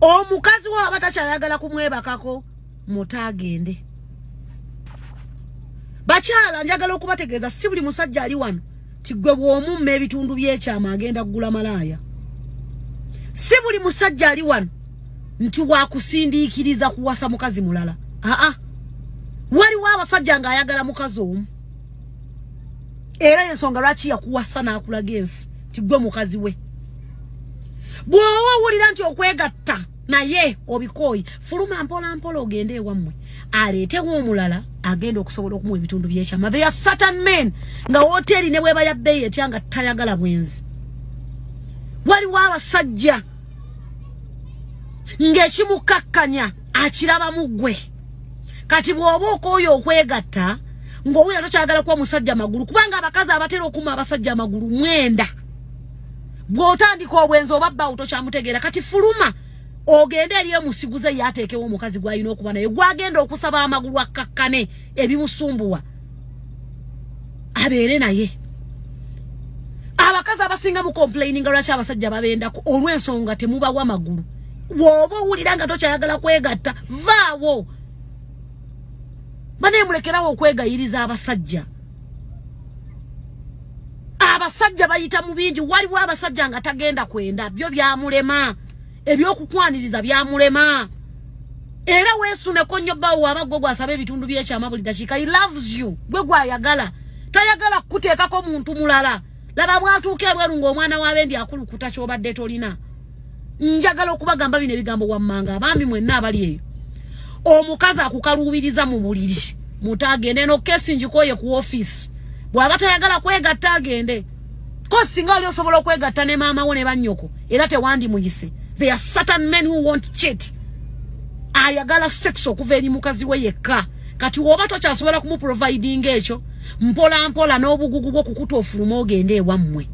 Omukazi wa batakyayagala kumwebakako mutagende. Bakyala njagala okubategeeza si buli musajja ali wano tigwe bw'omumme ebitundu by'ekyama agenda kugula malaya. Si buli musajja ali wano nti wakusindiikiriza kuwasa mukazi mulala. Waliwo abasajja ng'ayagala mukazi omu. Era ensonga lwaki yakuwasa n'akulaga ensi tigwe mukazi we. Bw'oba owulira nti okwegatta naye obikoyi fuluma mpola mpola ogende ewammwe aleetewo omulala agenda okusobola okumuwa ebitundu by'ekyama. They are certain men nga hoteri ne bweba ya bbeeyi etya nga tayagala bwenzi. Waliwo abasajja ng'ekimukakkanya akiraba mu ggwe. Kati bw'oba okooyo okwegatta ng'owulira tokyagala kuba musajja magulu kubanga abakazi abatera okuma abasajja amagulu mwenda. Bw'otandika obwenzi obabba tokyamutegeera kati fuluma ogende eri omusiguze yateekewo omukazi gw'alina okuba naye gwagenda okusaba amagulu akakkane ebimusumbuwa abeere naye. Abakazi abasinga mu complaining lwaki abasajja babendako olw'ensonga temubawa amagulu. Bw'oba owulira nga tokyayagala kwegatta vaawo. Bane mulekerawo okwegayiriza abasajja. Abasajja bayita mu bingi. Waliwo abasajja nga tagenda kwenda byo byamulema. Ebyokukwaniriza byamulema. Era weesuneko nnyo bawo abaggo gwasaba ebitundu by'ekyama buli dakiika. He loves you. Gwe gwayagala. Tayagala kuteekako muntu mulala. Laba bwatuuka ebweru ng'omwana w'abendi akulukuta ky'obadde tolina. Njagala okubagamba bino ebigambo wammanga abaami mwenna abali eyo. Omukazi akukaluubiriza mu buliri mutagende no kesi njikoye ku office. Bw'aba tayagala kwegatta agende. Ko singa oli osobola okwegatta ne maama wo ne bannyoko era tewandi muyise. There are certain men who won't cheat. Ayagala sex okuva eri mukazi we yekka. Kati woba tokyasobola kumuproviding ekyo mpola mpola n'obugugu bwo kukuta ofuluma ogende ewammwe.